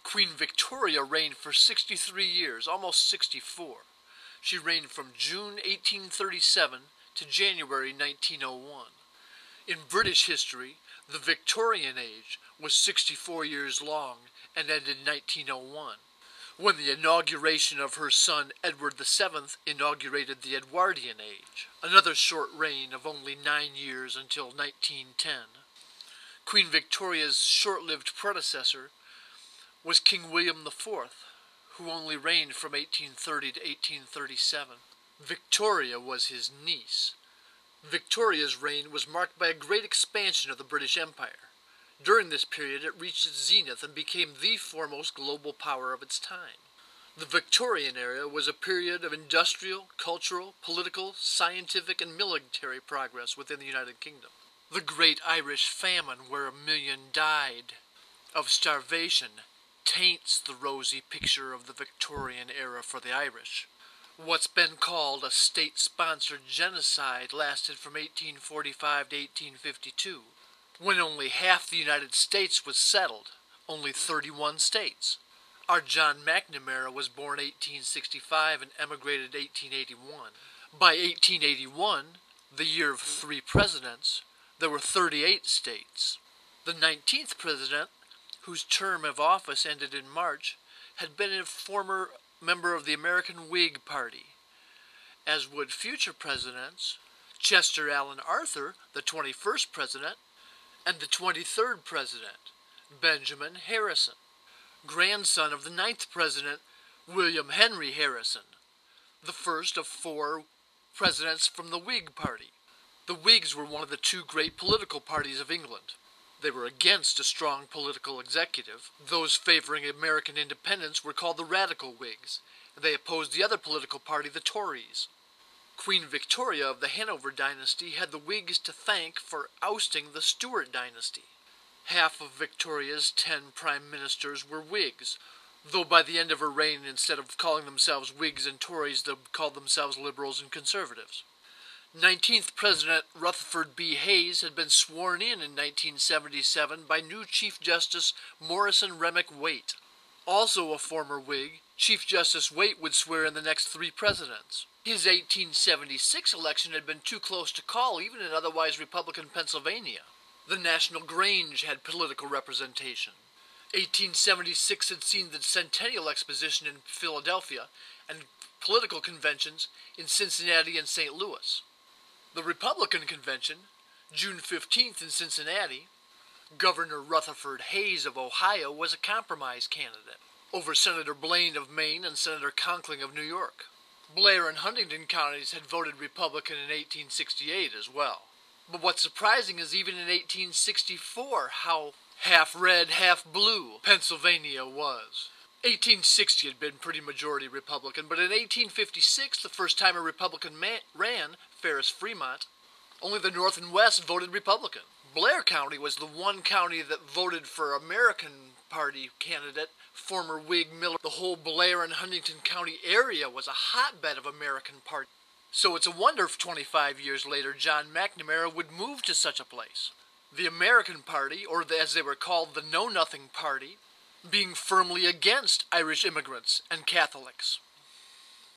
Queen Victoria reigned for 63 years, almost 64. She reigned from June 1837 to January 1901. In British history, the Victorian age was 64 years long and ended in 1901, when the inauguration of her son Edward VII inaugurated the Edwardian age, another short reign of only 9 years until 1910. Queen Victoria's short-lived predecessor was King William IV, who only reigned from 1830 to 1837. Victoria was his niece. Victoria's reign was marked by a great expansion of the British Empire. During this period, it reached its zenith and became the foremost global power of its time. The Victorian era was a period of industrial, cultural, political, scientific, and military progress within the United Kingdom. The Great Irish Famine, where 1 million died of starvation, taints the rosy picture of the Victorian era for the Irish. What's been called a state-sponsored genocide lasted from 1845 to 1852, when only half the United States was settled, only 31 states. Our John McNamara was born 1865 and emigrated 1881. By 1881, the year of 3 presidents, there were 38 states. The 19th president, whose term of office ended in March, had been a former member of the American Whig Party, as would future presidents Chester Alan Arthur, the 21st president, and the 23rd president, Benjamin Harrison, grandson of the 9th president, William Henry Harrison, the first of 4 presidents from the Whig Party. The Whigs were one of the 2 great political parties of England. They were against a strong political executive. Those favoring American independence were called the Radical Whigs, and they opposed the other political party, the Tories. Queen Victoria of the Hanover dynasty had the Whigs to thank for ousting the Stuart dynasty. Half of Victoria's 10 prime ministers were Whigs, though by the end of her reign, instead of calling themselves Whigs and Tories, they called themselves Liberals and Conservatives. 19th President Rutherford B. Hayes had been sworn in 1977 by new Chief Justice Morrison Renwick Waite. Also a former Whig, Chief Justice Waite would swear in the next 3 presidents. His 1876 election had been too close to call, even in otherwise Republican Pennsylvania. The National Grange had political representation. 1876 had seen the Centennial Exposition in Philadelphia and political conventions in Cincinnati and St. Louis. The Republican Convention, June 15th in Cincinnati, Governor Rutherford Hayes of Ohio was a compromise candidate over Senator Blaine of Maine and Senator Conkling of New York. Blair and Huntingdon counties had voted Republican in 1868 as well. But what's surprising is even in 1864 how half red, half blue Pennsylvania was. 1860 had been pretty majority Republican, but in 1856, the first time a Republican ran, Ferris Fremont, only the North and West voted Republican. Blair County was the one county that voted for American Party candidate, former Whig Miller. The whole Blair and Huntingdon County area was a hotbed of American Party. So it's a wonder if 25 years later John McNamara would move to such a place. The American Party, or as they were called, the Know Nothing Party, being firmly against Irish immigrants and Catholics.